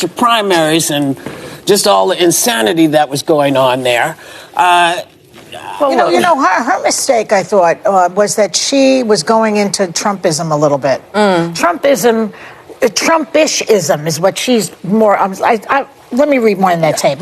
primaries and just all the insanity that was going on there. Her mistake, I thought, was that she was going into Trumpism a little bit. Trumpism, Trumpishism is what she's more. Let me read more in that tape.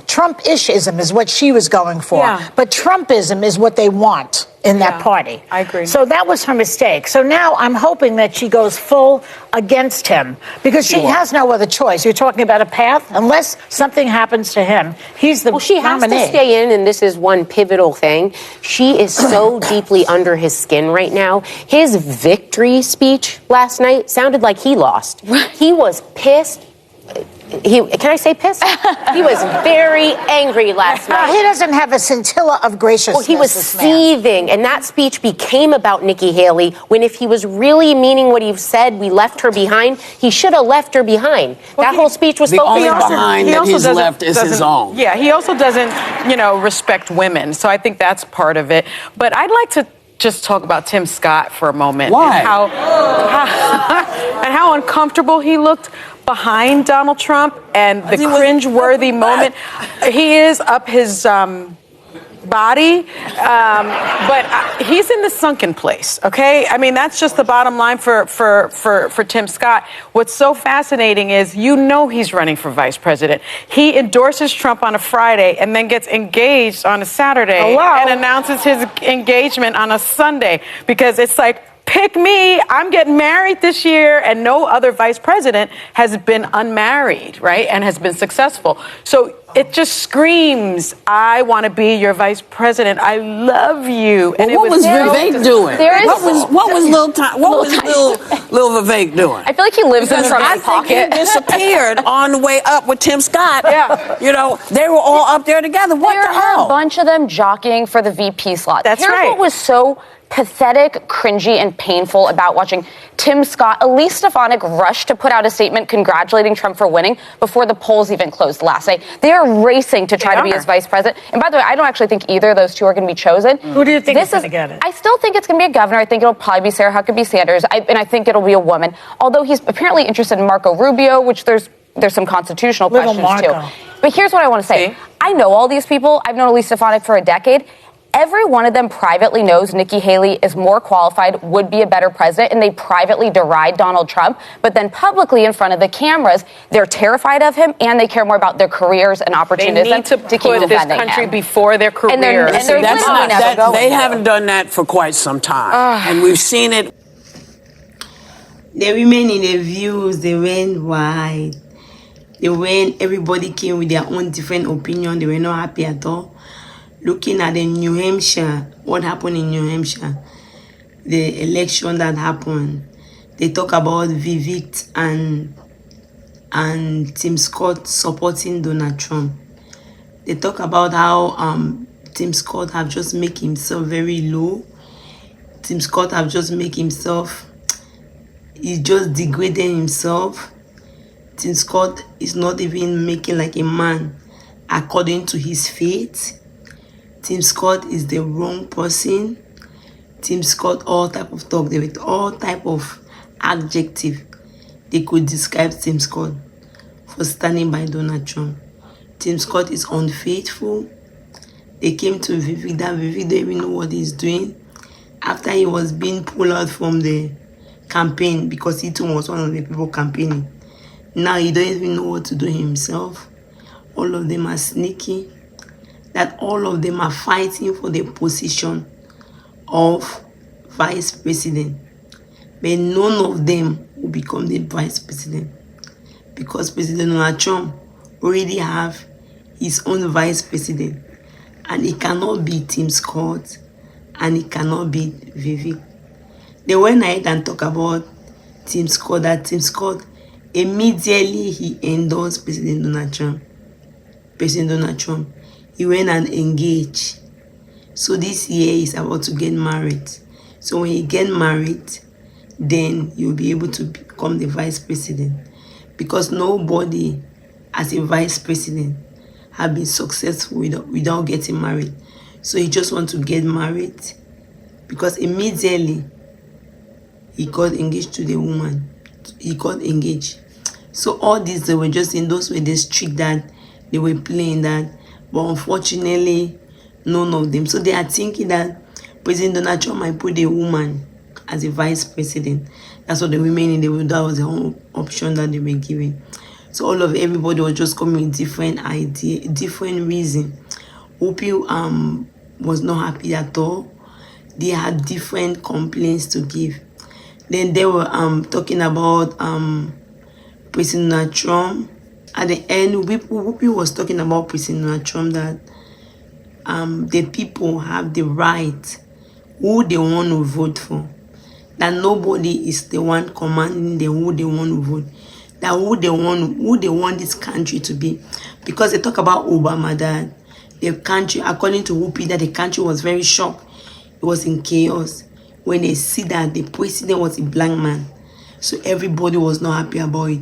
Trumpishism is what she was going for. Yeah. But Trumpism is what they want in that party. I agree. So that was her mistake. So now I'm hoping that she goes full against him because she has no other choice. You're talking about a path. Unless something happens to him, he's the she has nominee. to stay in, and this is one pivotal thing. She is so deeply under his skin right now. His victory speech last night sounded like he lost. He was pissed. Can I say pissed? He was very angry last night. He doesn't have a scintilla of graciousness. Well, he was seething, and that speech became about Nikki Haley, when if he was really meaning what he said, we left her behind, he should have left her behind. That whole speech was the only behind that he's left is his own. Yeah, he also doesn't, respect women, so I think that's part of it. But I'd like to just talk about Tim Scott for a moment. Why? And how uncomfortable he looked behind Donald Trump, and the cringe-worthy moment. He is up his body, but he's in the sunken place, okay? I mean, that's just the bottom line for Tim Scott. What's so fascinating is he's running for vice president. He endorses Trump on a Friday and then gets engaged on a Saturday and announces his engagement on a Sunday because it's like, pick me, I'm getting married this year, and no other vice president has been unmarried, right, and has been successful. So it just screams, I want to be your vice president. I love you. Well, what was Vivek doing? What was Lil Vivek doing? I feel like he lives in Trump's pocket. He disappeared on the way up with Tim Scott. Yeah. They were all up there together. What the hell? There are a bunch of them jockeying for the VP slot. That's right. Here's what was so pathetic, cringy, and painful about watching Tim Scott. Elise Stefanik rushed to put out a statement congratulating Trump for winning before the polls even closed last night. They are racing to try to be his vice president. And by the way, I don't actually think either of those two are going to be chosen. Who do you think is going to get it? I still think it's going to be a governor. I think it'll probably be Sarah Huckabee Sanders. And I think it'll be a woman. Although he's apparently interested in Marco Rubio, which there's some constitutional questions too. But here's what I want to say. I know all these people. I've known Elise Stefanik for a decade. Every one of them privately knows Nikki Haley is more qualified, would be a better president, and they privately deride Donald Trump. But then publicly in front of the cameras, they're terrified of him, and they care more about their careers and opportunities to keep put this defending country him. before their careers. They haven't done that for quite some time, and we've seen it. The women in the views, they went wide. Everybody came with their own different opinion. They were not happy at all. Looking at the New Hampshire, what happened in New Hampshire, the election that happened, they talk about Vivek and Tim Scott supporting Donald Trump. They talk about how Tim Scott have just made himself very low. Tim Scott have just made himself, he's just degrading himself. Tim Scott is not even making like a man according to his faith. Tim Scott is the wrong person. Tim Scott, all type of talk, they with all type of adjective they could describe Tim Scott for standing by Donald Trump. Tim Scott is unfaithful. They came to Vivek, that Vivek don't even know what he's doing. After he was being pulled out from the campaign because he too was one of the people campaigning. Now he don't even know what to do himself. All of them are sneaky. That all of them are fighting for the position of vice president. But none of them will become the vice president. Because President Donald Trump already have his own vice president. And it cannot be Tim Scott. And it cannot be Vivek. They went ahead and talk about Tim Scott. That Tim Scott, immediately he endorsed President Donald Trump. President Donald Trump. He went and engaged. So this year he's about to get married. So when he get married, then you'll be able to become the vice president. Because nobody as a vice president have been successful without getting married. So he just want to get married. Because immediately he got engaged to the woman, he got engaged. So all these, they were just in those were the streak that they were playing that, but unfortunately, none of them. So they are thinking that President Donald Trump might put a woman as a vice president. That's what the women in the world, that was the whole option that they were giving. So everybody was just coming with different idea, different reason. Whoopi was not happy at all. They had different complaints to give. Then they were talking about President Donald Trump. At the end, Whoopi was talking about President Donald Trump that the people have the right who they want to vote for. That nobody is the one commanding them who they want to vote. That who they want this country to be. Because they talk about Obama, that the country, according to Whoopi, that the country was very shocked. It was in chaos when they see that the president was a black man. So everybody was not happy about it.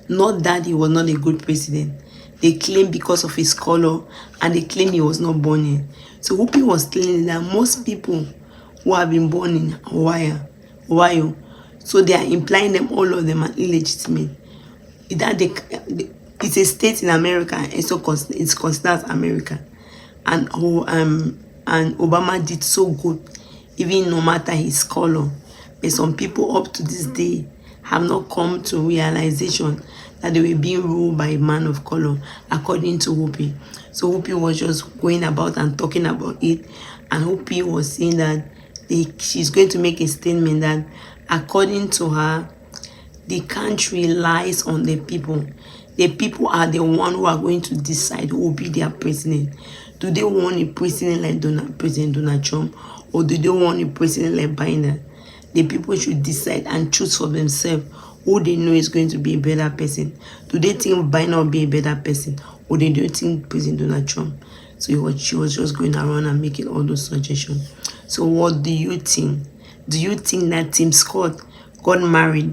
Not that he was not a good president. They claim because of his color, and they claim he was not born in. So Whoopi was telling that most people who have been born in Ohio, so they are implying them, all of them are illegitimate. That it's a state in America, and so it's considered America. And Obama did so good, even no matter his color. But some people up to this day have not come to realization that they were being ruled by a man of color, according to Whoopi. So Whoopi was just going about and talking about it, and Whoopi was saying that she's going to make a statement that, according to her, the country lies on the people. The people are the one who are going to decide who will be their president. Do they want a president like President Donald Trump, or do they want a president like Biden? The people should decide and choose for themselves who they know is going to be a better person. Do they think Biden will be a better person, or do they think President Donald Trump? So she was just going around and making all those suggestions. So what do you think? Do you think that Tim Scott got married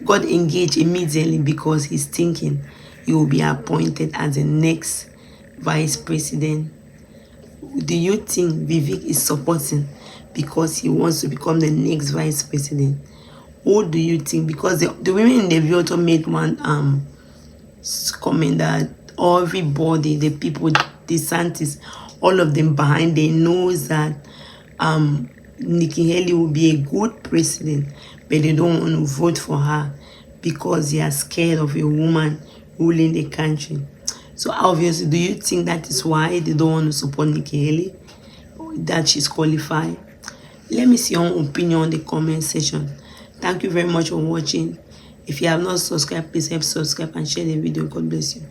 got engaged immediately because he's thinking he will be appointed as the next vice president? Do you think Vivek is supporting because he wants to become the next vice president? Or do you think, because the women in the view also made one comment that everybody, the people, the scientists, all of them behind, they knows that Nikki Haley will be a good president, but they don't want to vote for her because they are scared of a woman ruling the country. So obviously, do you think that is why they don't want to support Nikki Haley, that she's qualified? Let me see your own opinion in the comment section. Thank you very much for watching. If you have not subscribed, please help subscribe and share the video. God bless you.